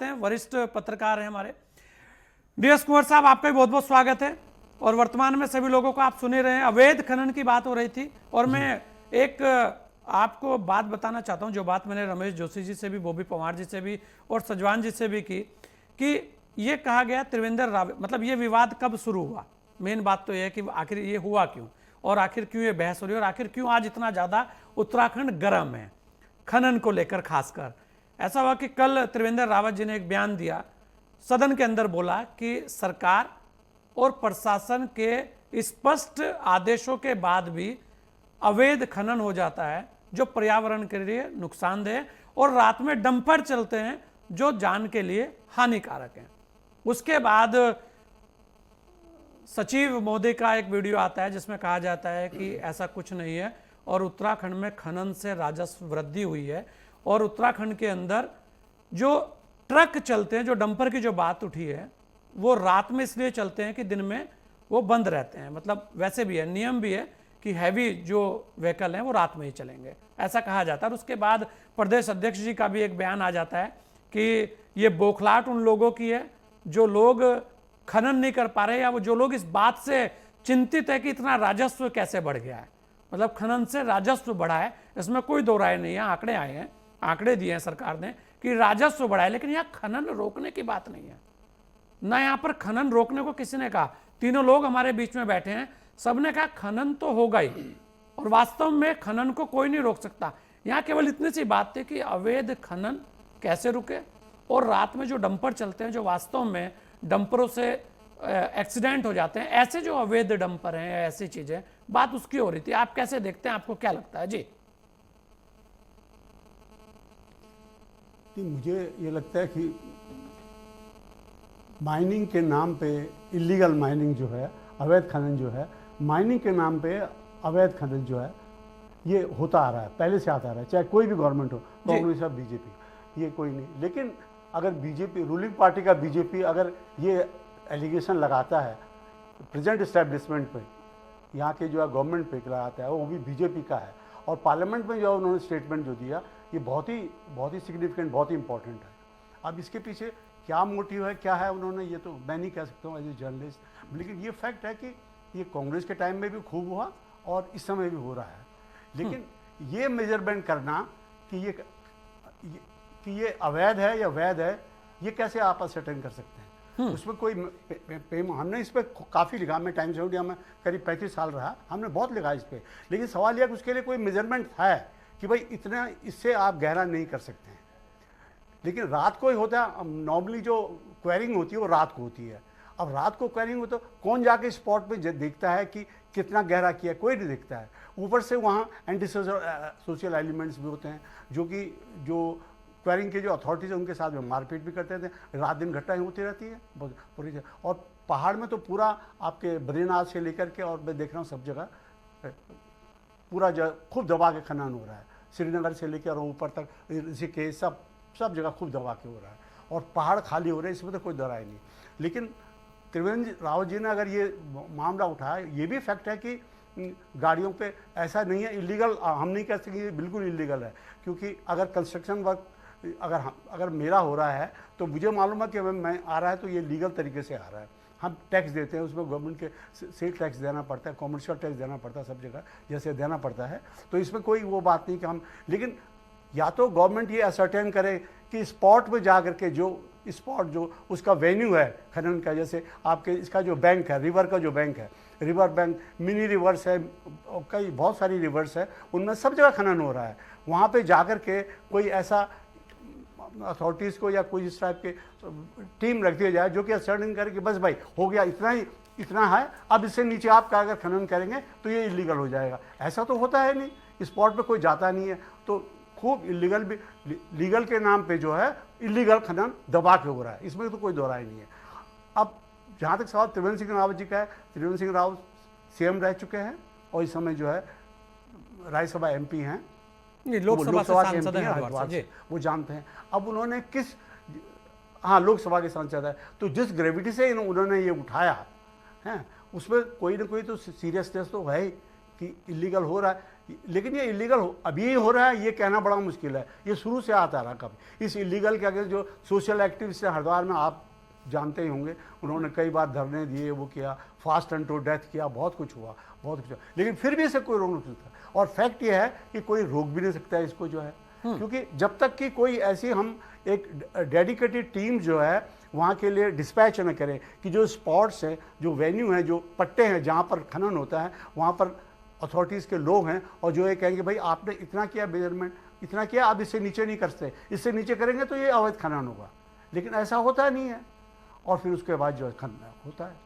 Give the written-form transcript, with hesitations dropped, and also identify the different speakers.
Speaker 1: हैं, वरिष्ठ पत्रकार हैं हमारे डी.एस. कुंवर साहब, आपका भी बहुत बहुत स्वागत है। और वर्तमान में सभी लोगों को आप सुने रहे हैं, अवैध खनन की बात हो रही थी और मैं एक आपको बात बताना चाहता हूं, जो बात मैंने रमेश जोशी जी से भी, बॉबी पवार जी से भी और सजवान जी से भी की, कि ये कहा गया त्रिवेंद्र रावत, मतलब ये विवाद कब शुरू हुआ। मेन बात तो यह है कि आखिर ये हुआ क्यों और आखिर क्यों ये बहस हो रही है और आखिर क्यों आज इतना ज़्यादा उत्तराखंड गर्म है खनन को लेकर। खासकर ऐसा हुआ कि कल त्रिवेंद्र रावत जी ने एक बयान दिया, सदन के अंदर बोला कि सरकार और प्रशासन के स्पष्ट आदेशों के बाद भी अवैध खनन हो जाता है जो पर्यावरण के लिए नुकसानदेह और रात में डंपर चलते हैं जो जान के लिए हानिकारक हैं। उसके बाद सचिव महोदय का एक वीडियो आता है जिसमें कहा जाता है कि ऐसा कुछ नहीं है और उत्तराखंड में खनन से राजस्व वृद्धि हुई है और उत्तराखंड के अंदर जो ट्रक चलते हैं, जो डंपर की जो बात उठी है, वो रात में इसलिए चलते हैं कि दिन में वो बंद रहते हैं। मतलब वैसे भी है, नियम भी है कि हैवी जो व्हीकल हैं वो रात में ही चलेंगे, ऐसा कहा जाता है। और उसके बाद प्रदेश अध्यक्ष जी का भी एक बयान आ जाता है कि ये बौखलाहट उन लोगों की है जो लोग खनन नहीं कर पा रहे, या वो जो लोग इस बात से चिंतित है कि इतना राजस्व कैसे बढ़ गया है। मतलब खनन से राजस्व बढ़ा है, इसमें कोई दो राय नहीं है। आंकड़े आए हैं, आंकड़े दिए हैं सरकार ने कि राजस्व बढ़ा है, लेकिन यहाँ खनन रोकने की बात नहीं है ना। यहाँ पर खनन रोकने को किसी ने कहा, तीनों लोग हमारे बीच में बैठे हैं, सबने कहा खनन तो होगा ही और वास्तव में खनन को कोई नहीं रोक सकता। यहाँ केवल इतनी सी बात थी कि अवैध खनन कैसे रुके और रात में जो डंपर चलते हैं, जो वास्तव में डंपरों से एक्सीडेंट हो जाते हैं, ऐसे जो अवैध डंपर हैं, ऐसी चीजें, बात उसकी हो रही थी। आप कैसे देखते हैं, आपको क्या लगता है जी?
Speaker 2: मुझे ये लगता है कि माइनिंग के नाम पे इलीगल माइनिंग जो है, अवैध खनन जो है, माइनिंग के नाम पे अवैध खनन जो है, ये होता आ रहा है, पहले से आता आ रहा है, चाहे कोई भी गवर्नमेंट हो, कांग्रेस या बीजेपी, ये कोई नहीं। लेकिन अगर बीजेपी, रूलिंग पार्टी का बीजेपी अगर ये एलिगेशन लगाता है प्रेजेंट इस्टेब्लिशमेंट पे, यहाँ के जो है गवर्नमेंट पे लगाता है, वो भी बीजेपी का है, और पार्लियामेंट में जो उन्होंने स्टेटमेंट जो दिया, ये बहुत ही सिग्निफिकेंट, बहुत ही इंपॉर्टेंट है। अब इसके पीछे क्या मोटिव है, क्या है उन्होंने, ये तो मैं नहीं कह सकता हूँ एज ए जर्नलिस्ट, लेकिन ये फैक्ट है कि ये कांग्रेस के टाइम में भी खूब हुआ और इस समय भी हो रहा है। लेकिन ये मेजरमेंट करना कि ये अवैध है या वैध है, ये कैसे आप असर्टेन कर सकते हैं? उसमें कोई हमने इस पर काफ़ी लिखा, मैं टाइम्स ऑफ इंडिया में करीब 35 साल रहा, हमने बहुत लिखा इस पर। लेकिन सवाल यह कि उसके लिए कोई मेजरमेंट है कि भाई इतना, इससे आप गहरा नहीं कर सकते हैं। लेकिन रात को ही होता है, नॉर्मली जो क्वेरिंग होती है वो रात को होती है। अब रात को क्वेरिंग हो तो कौन जाके स्पॉट पे देखता है कि कितना गहरा किया? कोई नहीं देखता है। ऊपर से वहाँ एंटी सोशल एलिमेंट्स भी होते हैं जो क्वेरिंग के जो अथॉरिटीज है उनके साथ में मारपीट भी करते थे। रात दिन घटनाएं होती रहती है पूरी। और पहाड़ में तो पूरा आपके बद्रीनाथ से लेकर के, और मैं देख रहा हूँ सब जगह पूरा खूब दबा के खनन हो रहा है, श्रीनगर से लेकर ऊपर तक, ऋषिकेश, सब जगह खूब दबा के हो रहा है और पहाड़ खाली हो रहे हैं, इसमें तो कोई दरार नहीं। लेकिन त्रिवेंद्र रावत जी ने अगर ये मामला उठाया, ये भी फैक्ट है कि गाड़ियों पे ऐसा नहीं है इलीगल, हम नहीं कह सकते ये बिल्कुल इलीगल है, क्योंकि अगर कंस्ट्रक्शन वर्क अगर मेरा हो रहा है तो मुझे मालूम है कि मैं आ रहा है तो ये लीगल तरीके से आ रहा है। हम टैक्स देते हैं, उसमें गवर्नमेंट के सेल टैक्स देना पड़ता है, कॉमर्शियल टैक्स देना पड़ता है, सब जगह जैसे देना पड़ता है। तो इसमें कोई वो बात नहीं कि हम, लेकिन या तो गवर्नमेंट ये असर्टेन करे कि स्पॉट पे जा करके जो उसका वेन्यू है खनन का, जैसे आपके इसका जो बैंक है, रिवर का जो बैंक है, रिवर बैंक, मिनी रिवर्स है, कई बहुत सारी रिवर्स है, उनमें सब जगह खनन हो रहा है। वहाँ पे जाकर के कोई ऐसा अथॉरिटीज़ को या कोई इस टाइप के टीम रख दिया जाए जो कि असर्टेन करे कि बस भाई हो गया, इतना है, अब इससे नीचे आप का अगर खनन करेंगे तो ये इलीगल हो जाएगा। ऐसा तो होता है नहीं, स्पॉट पे कोई जाता नहीं है, तो खूब इलीगल भी, लीगल के नाम पे जो है इलीगल खनन दबा के हो रहा है, इसमें तो कोई दो राय नहीं है। अब जहाँ तक सवाल त्रिवेंद्र सिंह रावत जी का है, त्रिवेंद्र सिंह रावत सीएम रह चुके हैं और इस समय जो है राज्यसभा एमपी हैं,
Speaker 1: लोकसभा सांसद हैं
Speaker 2: हरिद्वार से, वो जानते हैं। अब उन्होंने लोकसभा के सांसद है, तो जिस ग्रेविटी से उन्होंने ये उठाया है, उसमें कोई ना कोई तो सीरियसनेस तो है कि इलीगल हो रहा है। लेकिन ये इलीगल अभी हो रहा है, ये कहना बड़ा मुश्किल है, ये शुरू से आता रहा कभी। इस इलीगल के अगर जो सोशल एक्टिविस्ट है हरिद्वार में, आप जानते ही होंगे, उन्होंने कई बार धरने दिए, वो किया, फास्ट एंड टू डेथ किया, बहुत कुछ हुआ, बहुत कुछ हुआ, लेकिन फिर भी इसे कोई रोक नहीं सकता। और फैक्ट ये है कि कोई रोक भी नहीं सकता है इसको जो है, क्योंकि जब तक कि कोई ऐसी हम एक डेडिकेटेड टीम जो है वहाँ के लिए डिस्पैच न करें कि जो स्पॉट्स हैं, जो वेन्यू हैं, जो पट्टे हैं जहाँ पर खनन होता है, वहाँ पर अथॉरिटीज़ के लोग हैं और जो ये कहेंगे भाई आपने इतना किया मेजरमेंट, इतना किया, आप इससे नीचे नहीं कर सकते, इससे नीचे करेंगे तो ये अवैध खनन होगा, लेकिन ऐसा होता नहीं है, और फिर उसके बाद जो है खनन होता है।